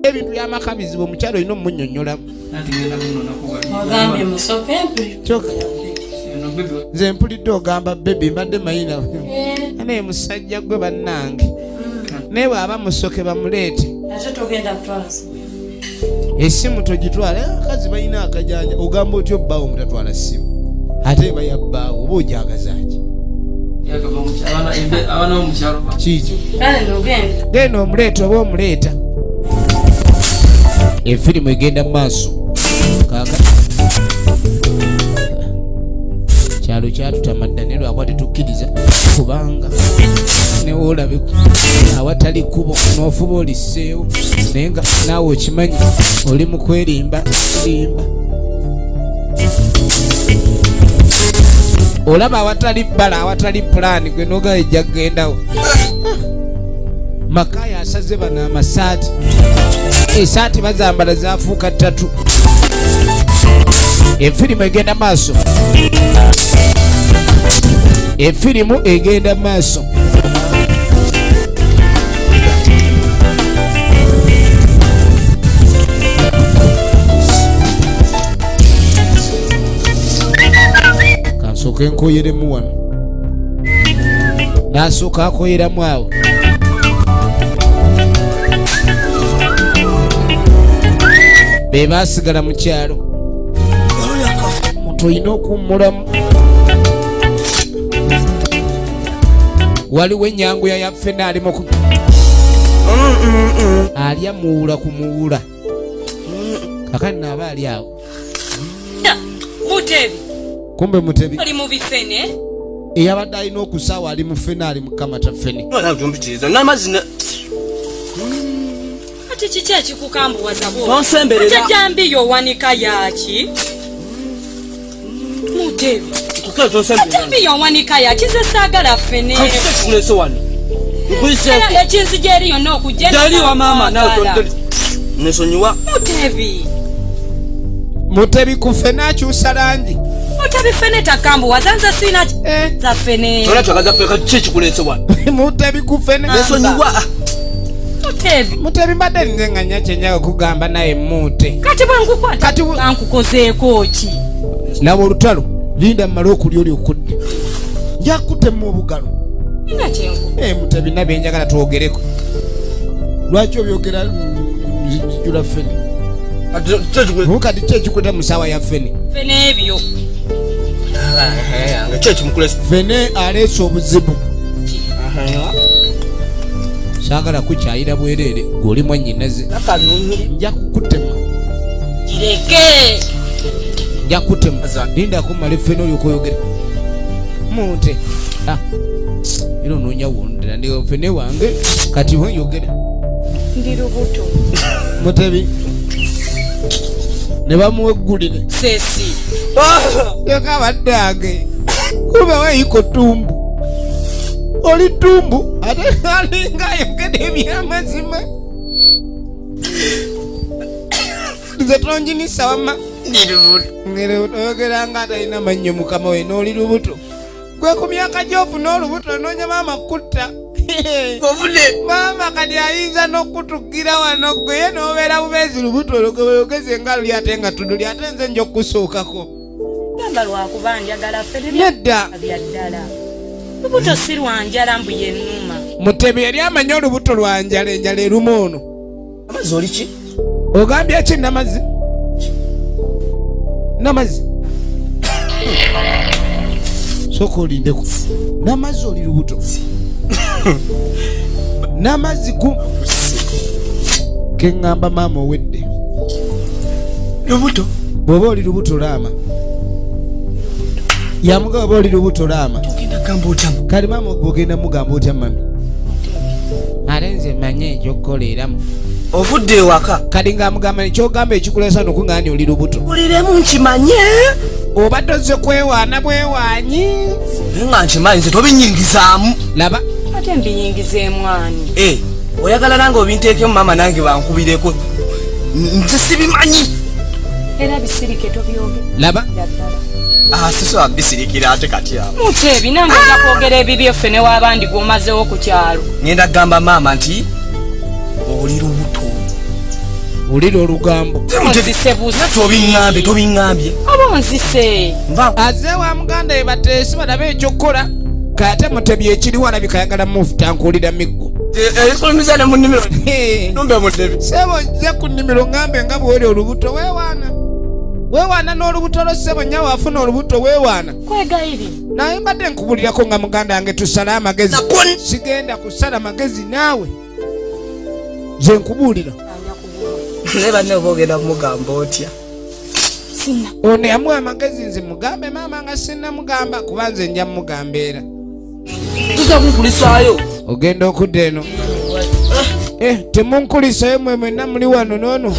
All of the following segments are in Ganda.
ebintu by'amaka bizibu omukyalo olina omunyonnyola nze mpulidde ogamba bebi mbadde mayina naye musajja gwe bannange naye bw'aba musoke bamuleete essimu togitwala akazi balina akajanja ogamba otyo bbaawo mutatwala ssimu ate eba yabbaawo oba ojagazaki kiki genda omuleeta oba omuleeta efirimu egenda mu maaso kaka kyalo kyatutamadda naye lwakuba tetukkiriza kubanga newoolabe awatali kkubo n'ofuba olisseewo naye nga naawe okimanyi oli mu kwerimba limba olaba awatali bbala awatali pulaani gwe noga ejja kugendawo makaya asaze bano amasaati esaati bazambala zafuuka ttatu efirimu egenda maaso efirimu egenda maaso kansooka enkoyeremu wano nasooka akoyeramu awo be baasigala mu kyalo omuntu olina okuwummulamu waliwo enyanguya yaffe naalimu alya muwula ku muwula kakani naaba ali awo Mutebi kumbe Mutebi ali mu bifene eyabadde alina okusaawa ali mu fene ali mu kamata fene ati kiki ekikukambuwaza bw'o jambi yowanika yaki Mutebi jambi yowanika yaki ze saagala fene ekinzija eri yonna okujjaliwa mama Mutebi Mutebi ku fene akyusa langi Mutebi fene takambuwaza nze sina za fene Mutebi ku fene Mutebi mbadde nzenganya kyenjaga kugamba naye mute kati bwenkukwata ankukozeeko ki laba olutalo linda mmale okulya oli okudde njakutemu obugalo Mutebi nabe njagala twogereko lwaki obyogera jjula fene kati ki ekikweta mu ssaawa ya fene ebyo fene aleese obuzibu saagala kukyayira bwereere gweoli mwannyinaze nja kukutema kireke nja kutema linda kumala fene oli okoyogera mute era onoonya wondera ndi fene wange kati weyogera ndi lubuto Mutebi ne bamuweggulire sesi yakabadde age kuba weyiko tumbu oli tumbu ate alinga ayogera ebyamazima nze tonjinisa wamma oyogera nga atalina mannyo mukama we n'oli lubuto gwe ku myaka gy'ofuna olubuto noonya maama kutta maama kati ayinza n'okutugira wano gwe n'obeera bubeezi lubuto olwogeze nga luli ate nga tuduli ate nze nja okusookako gamba lwakuba njagala ffe nedda byaddala lubuto si lwanjala mbu yennuma Mutebi yali amanya olubuto lwanjala enjala eruma ono amazzi oli ki ogambye ki namazzi sooka olindeku namazzi oli lubuto namazzi ku keŋŋamba maama owedde lubuto bw'oba oli lubuto laama yamugamba oba oli lubuto laama kale maama ogenda mugamba otya mami ate nze manye ekyokukoleeramu ovudde ewaka kati ng'amugamba ekyogamba ekikuleesa nokuŋŋaani oli lubuto uliremu nkimanye obadde ozze kwewaana bwewaanyi nga nkimanyi nze tobinyingizaamu laba ate mbinyingizeemu ani oyagala nange obinteekemu maama nange bankubireko nze sibimanyi era bisirike tobyoge laba sisobola bisirikira ate kati awo Mutebi nange nja kwogera ebibyo ffe ne w'abandi gw'omazeewo ku kyalo ngenda kugamba maama nti oli lubuto ulira olugambo tobiŋŋambye aba nsise aze wa muganda we bateesi balabe ekyokukola kate Mutebi ekiriwo alabika ayagala mufuta nkuwulira miggo ekolomizana mu nnimiro nombe Mutebi sebo ojja ku nnimiro ŋŋambe nga bwoli olubuto weewaana n'olubuto lwo sebo nnyawo afuna olubuto weewaana kwegayiri naye mbadde nkubulirako nga muganda wange tusale amagezi sigenda kusala magezi naawe ze nkubuulira naye banne oba ogenda kumugamba otya ono yamuwa amagezi nze mugambe maama nga sinnamugamba kuba nze nja mugamba era tuza kunkulisaayo ogenda okudda eno temunkulisayo mwe mwenna muli wano noono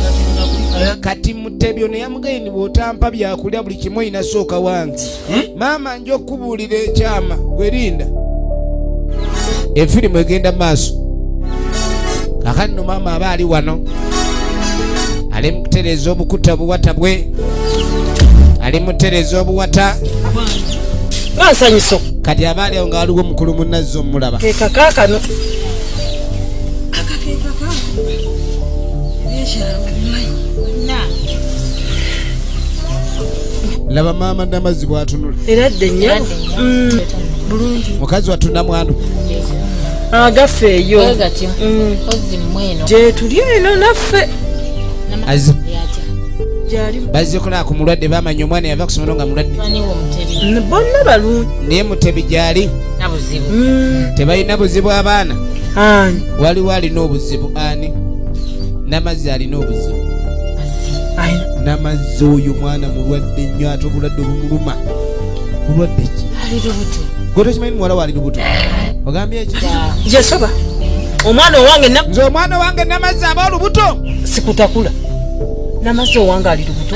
kati Mutebi ono yamugaini bw'otampa byakulya buli kimu oyina sooka wange maama nja okubuulira ekyama gwerinda efirimu egenda maaso kakati no maama aba ali wano ali mukutereeza obukuta buwata bwe ali mutereeza obuwata nsanyuso kati aba ali awo nga waliwo mukulu munazzi omulaba kekakaakano laba maama Namazzi bw'atunula era dde nnyo bulungi mukazi watunda mwano agaffe eyo gye tuli eno naffe bazze kulaba ku mulwadde bamanya omwana yava ku somero nga mulwadde bonna balungi naye Mutebi gy'ali tebalina buzibu abaana waliwo alina obuzibu ani Namazzi alina obuzibu Namazzi oyo mwana mulwadde nnyo ate obulwadde obumuluma bulwadde ki gotokimanyi muwala waali lubuto ogambye eki jesaba omwana owange nze omwana wange Namazzi aba olubuto sikutakula Namazzi owange ali lubuto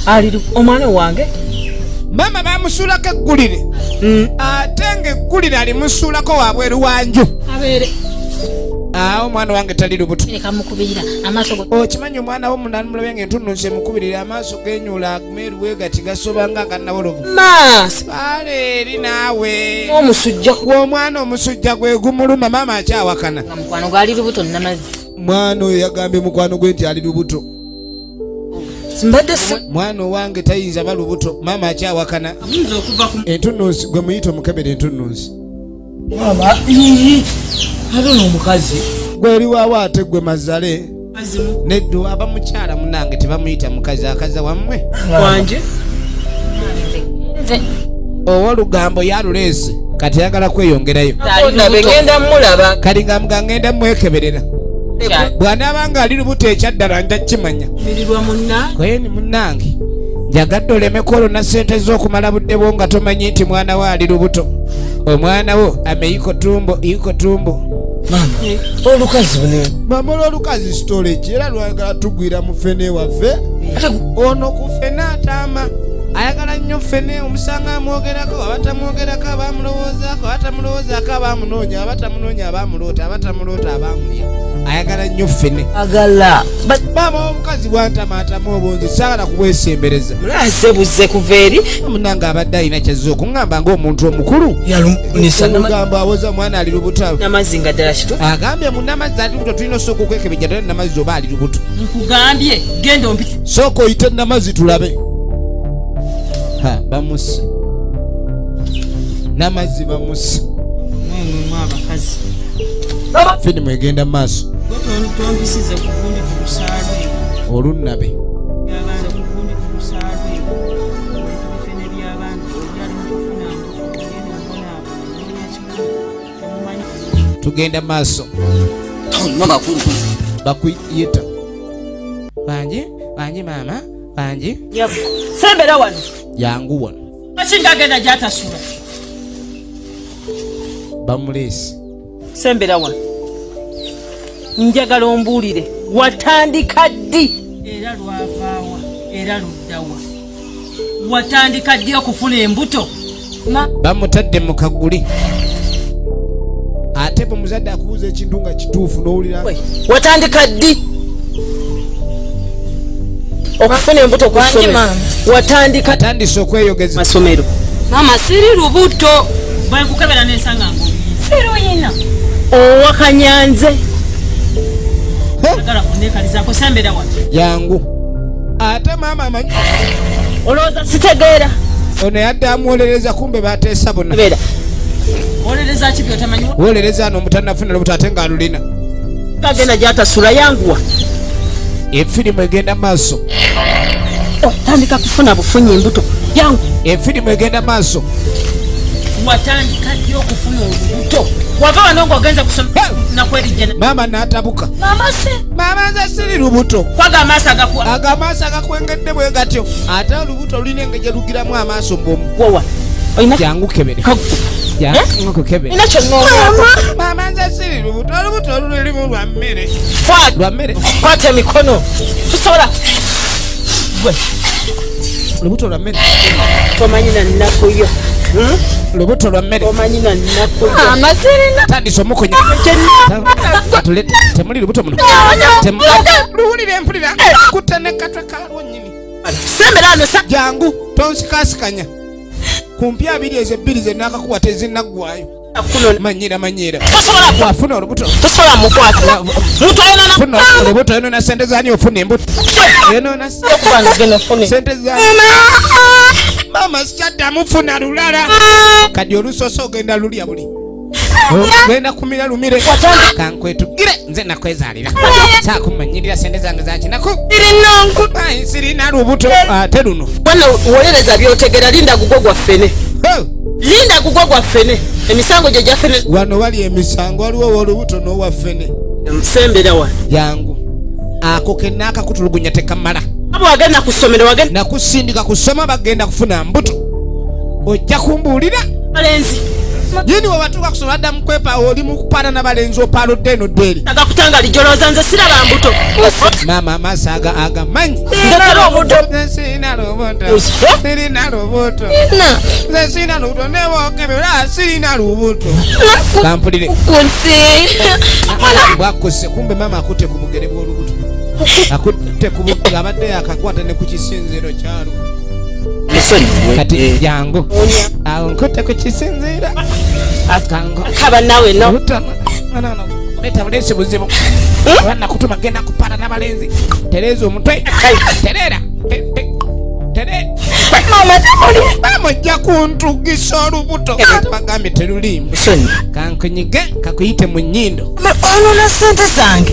ali omwana owange mama bamusuulako eggulire ate ng'eggulire alimusuulako wabweru wanju abeere omwana wange tali lubuto okimanyi omwana wo munani mulabe ng'entunnunsi emukubirira amaaso genyula meeru wegati gasoba nga gannabolovu baale eri naawe omusujja omwana omusujja gwe gumuluma maama akyawakana mwana oyo yagambye mukwano gwe nti ali lubuto mwana owange tayinza ba lubuto maama akyawakana entunnunsi gwe muyita omukebera entunnunsi adono omukazi gweri waawo ate gwe mazale neddo abamukyala munange tebamuyita mukazi akaza wammwe wanje owolugambo yaluleese kati yagala kweyongerayo ngenda mulaba kali nga mga ngenda mwekeberera bw'anaabanga ali lubuto ekyaddala nja kimanya kweyeni munnange njagadde olemeko olona ssente z'okumala budde bwo nga tomanyi nti mwana wo ali lubuto omwana wo ameiko tumbo olukazi mama olwolukazi storage era lwayagala tugwira mu fene waffe ono ku fene ataama ayagala nnyo fene omusanga amwogerako abatamwogerako abamulowoozaako abatamulowoozaako abamunoonya abatamunoonya abamuloota abatamuloota abamulya ayagala nnyo fene agala mama omukazi bwantamaatamu obungi saagala kubwesembereza mulasebuze kuva eri munange abadde alina kyazza okuŋŋamba ng'omuntu omukulu olugamba awoza mwana ali lubuto Namazzi nga ddala kitu agambye mu Namazzi ali lubuto tulina osooka okwekebejja ddala Namazzi oba ali lubuto nkugambye genda ompite sooka oyite Namazzi tulabe bamusi Namazzi bamusi abakazi firimu egenda mu maaso olunnabe tugenda mu maaso bakuyita banje maama banje sembera wano yangu wano akingagenda gyatasula bamuleesi sembera wano njagala ombuulire watandika ddi era lwavaawa era luddawa watandika ddi okufuna embuto bamutadde mu kaguli ate bwe muzadde akubuuza ekintu nga kituufu n'owulira watandika ddi okufuna embuto ku ssomero watandika atandise okweyogeza masomero mama siri lubuto bwe nkukebera n'ensanga ng'obiyizi siri oyina owakanyanze toyagala kunekalizako sembera wa yangu ate mama amanyi olowooza sitegeera ono yadde amuwolereza kumbe bateesa bonna owolereza ki byotamanyi wolereza ano omutannafuna lubuto ate ng'alulina agenda gyatasula yanguwa efirimu egenda maaso watandika kufuna bufunyi embuto yangu efirimu egenda maaso watandika ddi okufuna olubuto wava wano ng'ogenza kusoma nakwerijjana maama n'atabuka maama nze siri lubuto kwaga amaaso agamaaso agakwengedde bwe gatyo ate olubuto lulina engeri lugiramu amaaso mbomu wowa jangu kebere nkukebere maama nze siri lubuto olubuto lulimu lwa mmere kwata emikono tusobola olubuto lwa mmere tomanyi na nnakuyo lubuto lwa mmere omanyi na nnakuyo tandisa omukonya temuli lubuto muno luwulira empulira kutta nekatwe kalwo nnyini sembera ano jangu tonsikaasikanya kumpi abiri ezo ebbiri zennaakakuwa tezinnaggwayo manyira wafuna olubuto tosobola mukwata funa olubuto yonona sente zani ofuna embuto yonona sente zani mama sikyaddamu funa lulala kadi olusoso ogenda lulya buli ogenda kumira lumire kankwetugire nze nakwezaalira saakumanyirira sente zange zakinaku sirina lubuto ate luno wana wolereza byotegera linda gugwo gwa ffene linda gugwo gwa ffene emisango gye gya ffene wano wali emisango waliwo wolubuto n'owa ffene sembera wa yangu ako kennaakakutulugunya tekamala abo wagenda ku ssomero wagenda nakusindika kusoma bagenda kufuna mbuto ojja kumbuulira balenzi yini wabatuuka kusoma addamu kwepa oli mu kupaana n'abalenzi opaaludde eno ddeeri agakutanga lijolooza nze siraba mbuto maama amaaso agamanyi ndekera obuto sirina lubuto sirina lubuto nze sirina lubuto newookebera sirina lubuto kampulire bwakuse kumbe maama akutte ku bugere bw'olubuto akutte ku bugere abadde yakakwata ne ku kisinziiro kyalo kati jangu awo nkutte ku kisinziira kaba nawe no leta bulesi buzibu abana kutuma genda kupata n'abalenzi tereza omutwe terera mama ojja kuntugisa olubuto bagambye terulimba kankunyige kakuyite mu nnyindo onona sente zange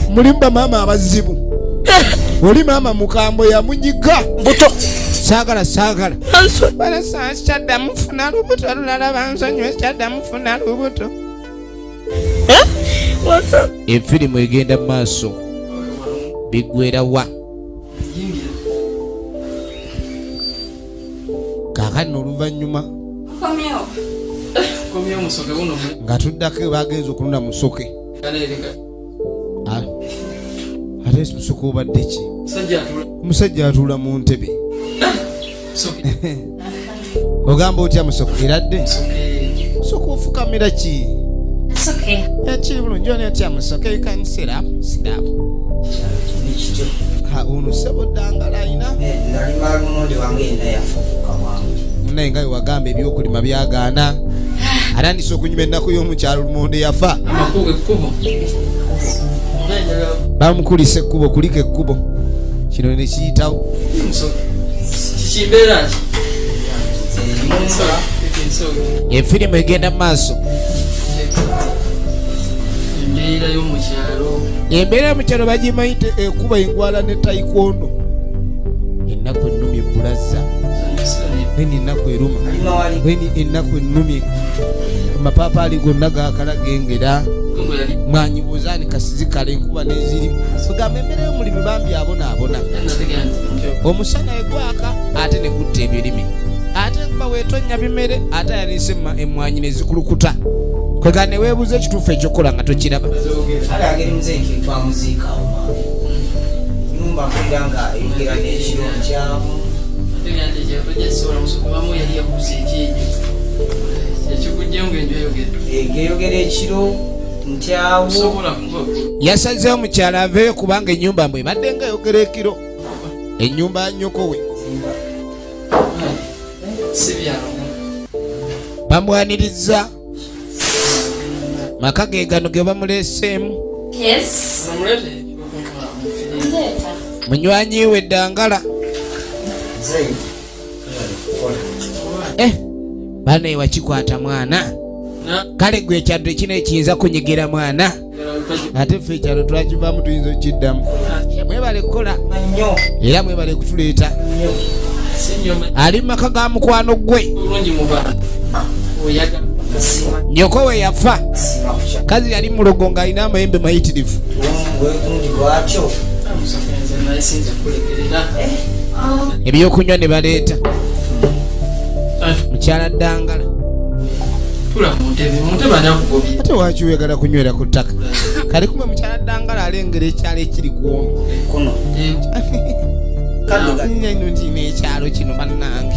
mulimba maama abazibu oli maama mukambwe yamunyiga buto saagala bala sikyaddamu funa lubuto lulala bansonyiwe sikyaddamu funa lubuto efirimu egenda maaso biggwera wa kaakano oluvannyuma nga tuddako bagenza okulunda musoke ate musoke obadde ki omusajja atuula mu ntebe ogamba otya musoke eradde musoke ofukamira ki yakiri bulungi oni atya musoke you can sit up ono ssebo ddangala ayina munaye nga wewagamba ebyokulima byagaana atandise okunyuma ennaku y'omukyalo lumonde yafa bamukulisa ekkubo kulika ekkubo kino ne kiyitawo efirimu egenda mu maaso embeera yomukyalo bagimayite ekuba engwala ne taikondo ennaku ennumye bulaza eni ennaku eruma eni ennaku ennumye amapapaali gonna gaakala gengera mwanyibuuzaani kasizikala enkuba neziri ogamba embeera y'omulimi bambi abonaabona omusana egwaka ate ne gutta ebirime ate enkuba weetonnya bimere ate ayaniise emmwanyi ne zikulukuta kwega ne weebuuza ekituufu ekyokola nga tokiraba yasazeewo mukyala aveeyo kubanga ennyumba mbwe ebadde nga eyogera ekiro ennyumba ya nnyoko we bamwaniriza maka ge gano ge bamuleeseemu Yes. Munywanyi we Dangala. Bane wakikwata mwana. Kale gwe kyadde kino ekiyinza kunyigira mwana. Ate ffe ekyalo twakivaamu tuyinza okiddamu. Mwebale kukola era mwebale kutuleeta. Ali mu maka ga mukwano gwe. Nyoko we yafa. Kazi yali mulogo ng'alina amayembe mayitirivu. Ebyokunywa ne baleeta. Mukyala Dangala. Ate waki oyagala kunywera ku ttaka? Kale kumwe mukyala Dangala alengera ekyalo ekiri kuno. Nino ekyalo kino bannange.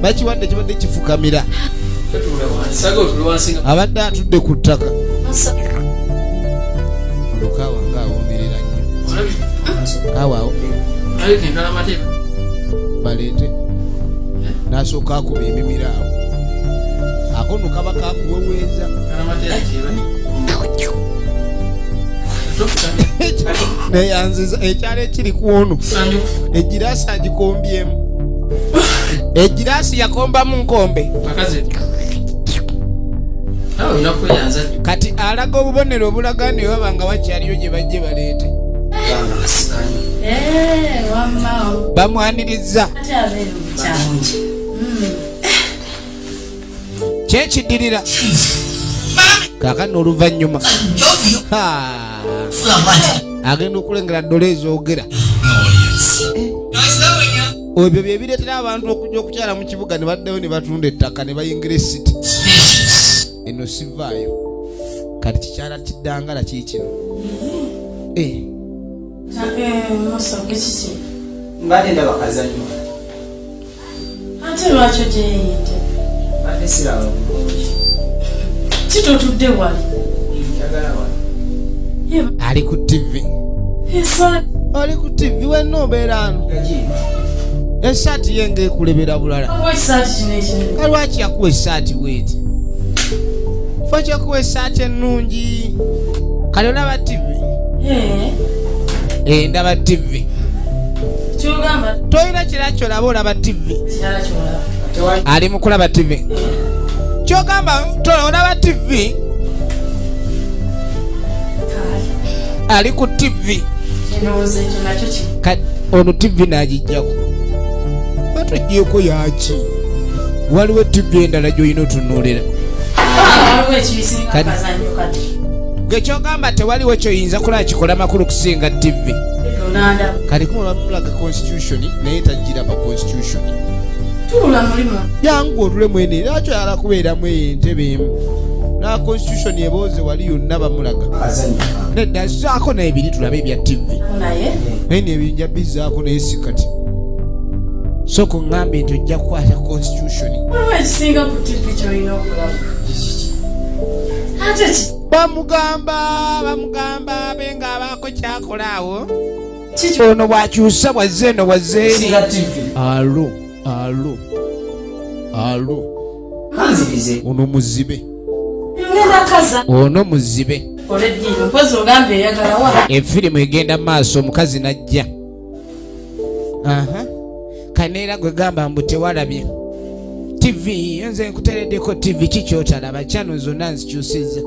Bakiwadde kibadde kifukamira. Abadde atudde ku ttaka. Olukaawa ng'awoomerera nnyo. Kaawa baleete. N'asooka akuba emimira awo. Akono kaba kakuweweeza. Neyanziza ekyalo ekiri kwono. Egiraasi agikombyemu. Egiraasi yakombamu nkombe. Kati alaga obubonero obulaga nti baba nga wakyaliyo gye bajje baleete. Bamwaniriza. Kyekiddirira kaakano oluvannyuma agenda okulengera ddole ezoogera. Ebyo bye bireetera abantu okujja okukyala mu kibuga ne baddeyo ne batunda ettaka ne bayingira esiti. Eno sivaayo. Kati kikyala kiddangala kiikino. Mbadde ndaba kazanyo. Ate lwaki ogyeyinde? Mbadde siraba bulungi. Kitotudde wali? Njagala wali. Ali ku TV. Ali ku TV wenna obeera ano. Esaati ye ng'ekulebera bulala. Lwaki yakuwa essaati bweti? Fa kyakuwa essaati ennungi. Kale olaba TV? Ndaba TV. Toyina kirala kyolaba olaba TV. Ali mu kulaba TV. Kyogamba olaba TV. Ali ku TV. Ono TV n'agijjako. Batugyeko yaki? Waliwo TV endala gy'olina otunuulira. Gwe kyogamba tewaliwo kyoyinza kulaba kikola makulu kusinga TV. Kati kumwe bamulaga constitution naye tagiraba constitution. Yangu otule mwene lwaki oyagala kubeeramu entebe emu. Na constitution ebooze wali yonna bamulaga. Nedda zzaako n'ebiri tulabe ebya TV. Naye n'ebinja bizzaako naye si kati. So kuŋŋambye nti ojja kukwata constitution. Bamugamba abe ng'abaako kyakolaawo. Ono bw'akyusa bwazze eno bwazze eri. Alo. Ono muzibe. Ono muzibe. Efirimu egenda maaso omukazi najja. Kaneera gwe gamba mbu tewalabye. TV nze nkutereddeko TV kikyotalaba channel zonna nzikyusiza.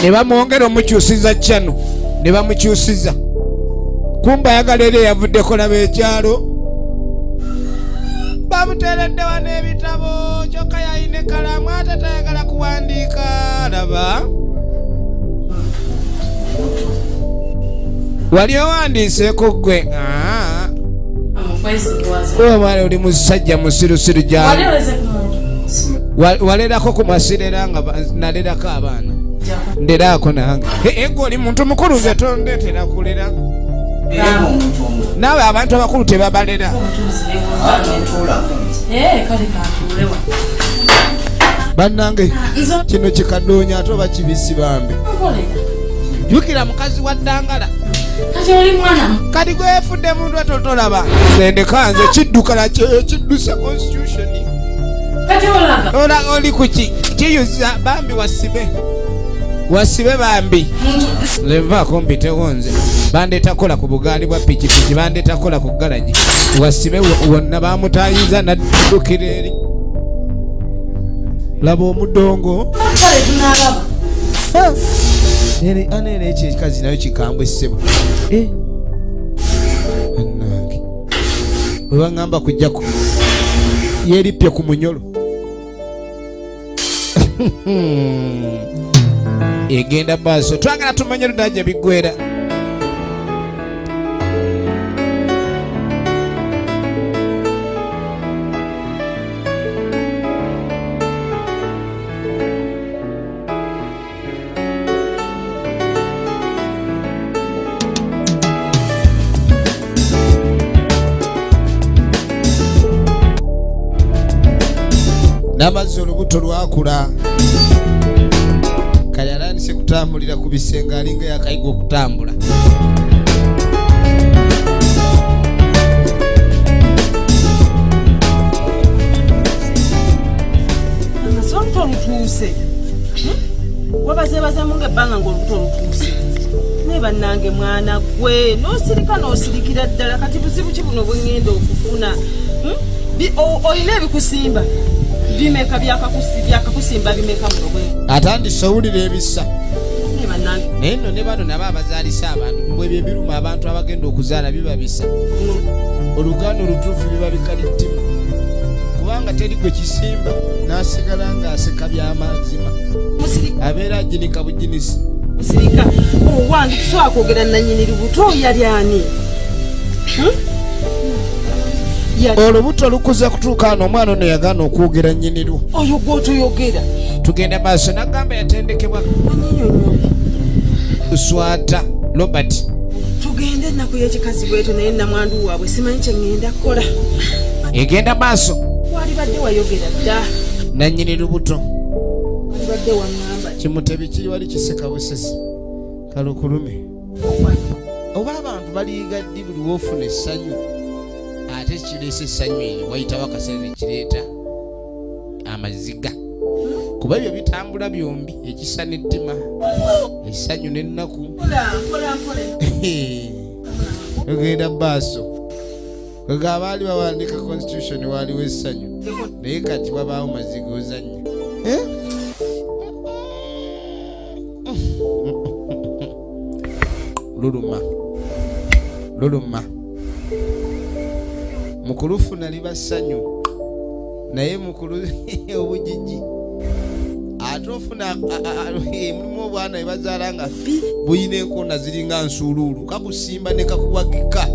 Ne bamwongera omukyusiza channel. Ne bamukyusiza. Kumba ayagala era yavuddeko laba ekyalo. Bamuteeredde wano ebitabo kyokka yalina ekalamu ate tayagala kuwandiika. Laba wali owandiiseeko gwe. Omwana oli musajja musirusiru gyali. Walerako ku masirera nga nalerako abaana. Nderaako nange. Ego oli muntu mukulu nze tondeetera kulera. Naawe abantu abakulu tebabalera. Bannange kino kikadoonya ate oba kibisi bambi. Jukira mukazi wa Dangala. Kati gwe yefudde muntu atotolaba. Ndeka nze kiddukala kidduse constitution. Oli kuki kiyuza bambi wasibe. wasibe bambi nvaako mbitewo nze bandeeta kola ku bugaali bwa pikipiki bandeeta kola ku galaji wasibe wonna bamutayiza naddukira eri laba omudongo aneera ekyo ekikazi nayo kikambwe ssebo annange webaŋŋamba kujjako yeerippye ku munyolo egenda maaso twagala tumanye ludajja biggwera namazzi olubuto lwakula kale alandise kutambulira ku bisenge alinga yakayiga okutambula olubuto lutuuse wabazeebaze munga ebbanga ng'olubuto lutuuse naye bannange mwana gwe n'osirikira ddala kati buzibu ki buno bwengenda okufuna olina ebikusimba bimeka byakakusimba bimeka muno bwe atandise owulira ebissa naye nno ne bano nabo abazaalisa abantu bwe byebiruma abantu abagenda okuzaala biba bisa oluganda olutuufu biba bikalittima kubanga teri gwe kisimba n'asigala ng'aseka by'amazima abeera aginika bujinisi musirika owange tusobola kwogera nannyini lubuto yali ani olubuto lukuza kutuuka ano omwana ono yagaana okwogera nnyinirwo oyo gwotoyogera tugenda maaso nagamba yatendekebwa swata Robert tugende ennaku y'ekikazi bweto naye namwandu waabwe simanyi kye ŋŋenda kukola egenda maaso walibadde wayogera dda nannyini lubuto walibadde waŋŋamba kimutebi kiri wali kiseka busesi kalukulume oba abantu baliyiga ddi buli woofuna essanyu ate kireesa essanyu eryo wayitawo akaseera nekireeta amaziga kuba ebyo bitambula byombi ekisa n'ettima essanyu n'ennaku ogenda maaso ega abaali bawandiika constitution waaliwo essanyu naye kati wabaawo maziga ozannya luluma mukulufuna liba ssanyu naye mukulu obujiji ate ofuna mulimu obwana ebazaala nga buyina enkoona ziringa nsuuluulu kakusimba ne kakuwagika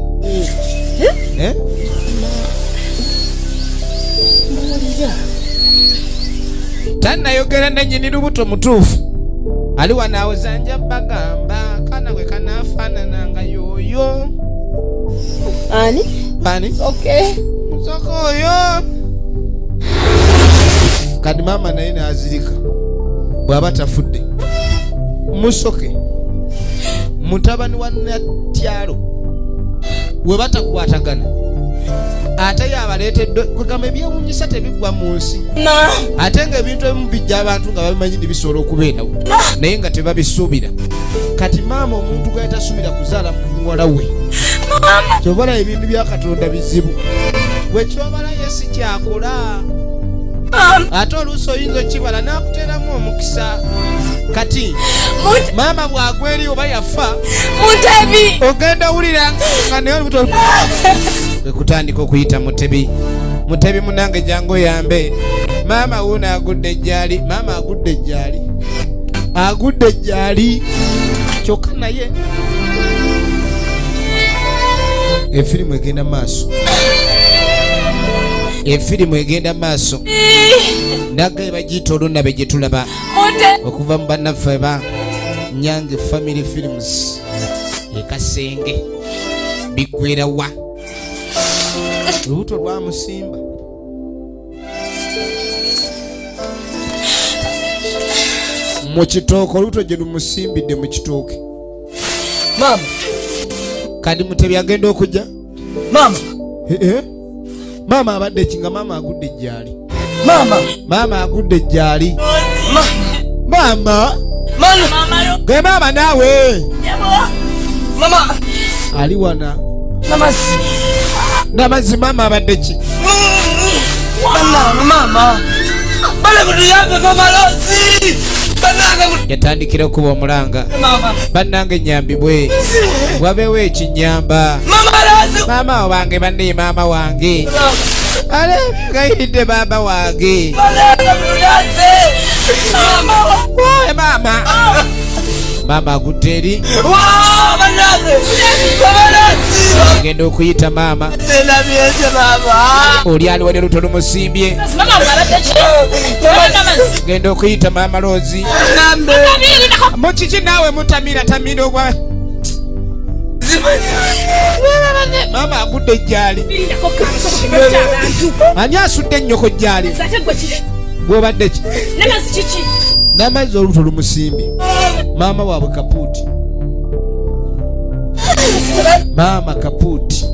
tannayogera nannyini lubuto mutuufu ali wanaawe zanja bagamba kana gwe kanaafaanananga yooyo ani okay musoko oyo kadi maama naye naazirika bw'aba tafudde musoke mutabani wa natyalo we batakwatagana ate yabaleeteddwe kwegamba ebyewunyisa tebiggwa mu nsi ate ng'ebintu ebimu bijja abantu nga babimanyi bisobola okubeerawo naye nga tebabisuubira kati maama omuntu gwe tasuubira kuzaala muwala we kyobala ebintu bya Katonda bizibu bwekyobala yesi kyakola ate oluusi oyinza okibala n'akuteeramu omukisa kati maama bw'agwa eri oba yafa ogenda owulira nga naye olubuto kutandika okuyita mutebi munange jangu oyambe maama wuuno agudde ejjaali maama agudde ejjaali kyokka naye efirimu egenda maaso naggaye bagiyita olunabe gye tulaba okuva mu bannaffe ba Nyange Family Films ekasenge biggwera wa olubuto lwamusimba mu kitooke olubuto gye lumusimbidde mu kitooke maama kadi mutebi agenda okujja maama abadde kinga maama agudde ejjaali maama agudde ejjaali maama Mama. Ge mama nawe. Mama. Ali wana. Namazzi mama abadde ki? Mama. Bale kutuyabe mama Lozi. Yatandikira okuba omulanga. Bannange nyambibwe. Wabeewo ekinyamba. Mama wange banne mama wange. Ale gaidde baba wange. Mama. Mama guteri. Genda okuyita mama. Oli ali wali luto lumusimbye. Genda okuyita mama Lozi. Mukiki nawe mutamira tamira ogwa. Mama agudde ejjali. Ani asudde nnyoko jjali? Gwobadde ki? Namazzi oluto lumusimbye. Mama waabwe Kapuuti. Mama Kapuuti.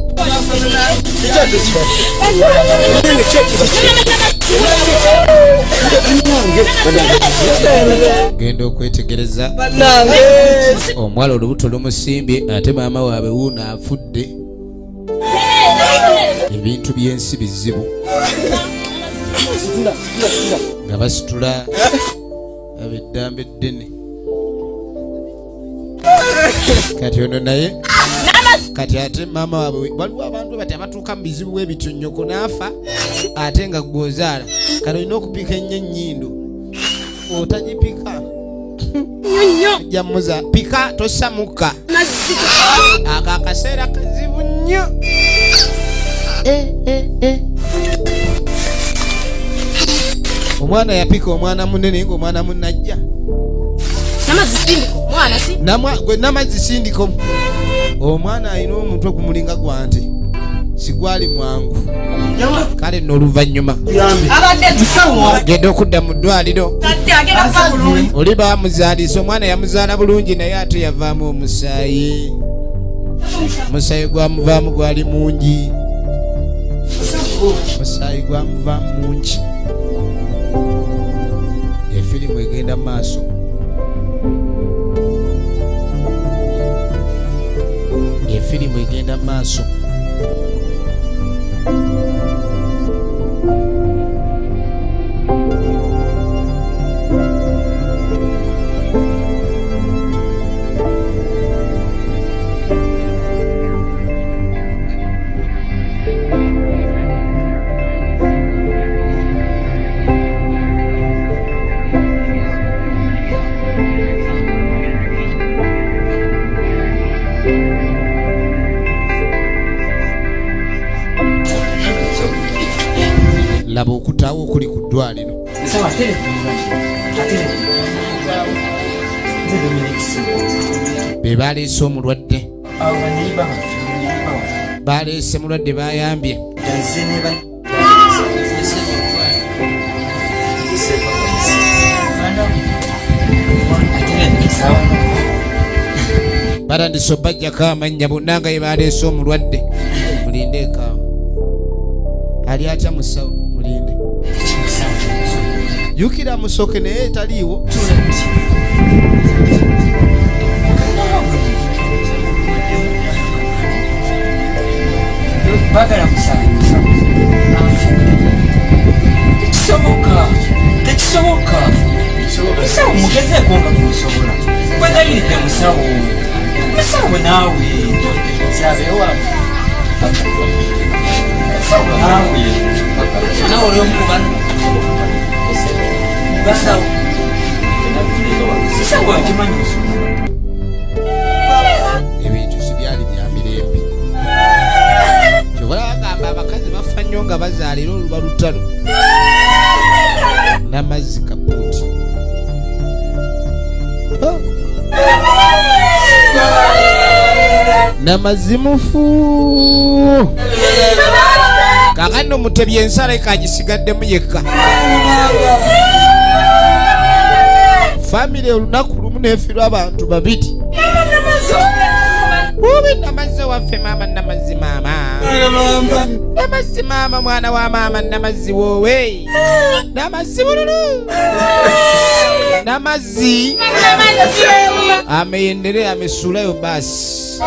Genda okwetegereza omwala olubuto lumusimbye ate maama waabwe wuuno afudde. Ebintu by'ensi bizibu nga basitula abeddamba eddene. Kati ono naye kati ate maama waabwe waliwo abantu bati abatuuka mu bizibu bwebityo nnyoko n'afa ate nga gwozaala. Kati olina okupika ennyo ennyindo otagipika jamuza pika tosamuka ako akaseera kazibu nnyo. Omwana yapika omwana munene ng'omwana munajja namazzi sindiko. Omwana alina omutwe gumulinga gwante sigwali mwangu. Kale nno oluvannyuma genda okudda mu ddwaliro. Oli bamuzaalisa omwana yamuzaala bulungi naye ate yavaamu omusaayi. Omusaayi gwamuvaamu gwali mungi. Omusaayi gwamuvaamu mungi. Efirimu egenda maaso. Efirimu egenda maaso. Laba okutaawo okuli ku ddwaliro. Be baleese omulwadde. Baleese mulwadde bayambye. Barandise obajjako amannya bonna nga ye baleese omulwadde. Mulinde ekaawo. Ali atya musawo mulinde. Yukira musoke naye taliiwo. Bagala kusala. Tekisoboka. Musawo mugezeeko nga musobola. Kwegayiride musawo. Musawo naawe. Kyabeewa. Musawo naawe. Naawe oli omu ku bano. Musawo. Musawo akimanyi musobola. Ebintu si byali bya mirembe. Kyobola bagamba abakazi bafa nnyo nga bazaalira oluba lutalo. Namazzi Kapuuti. Namazzi mufu. Kakano Mutebi ensala ekagisigaddemu yekka. Famire olunaku lumu nefiirwa abantu babiri. Ubi namazzi waffe mama namazzi mama. Namazzi mama mwana wa mama namazzi wowe. Namazzi bululu. Namazzi. Ameyendelea amesulayo basi.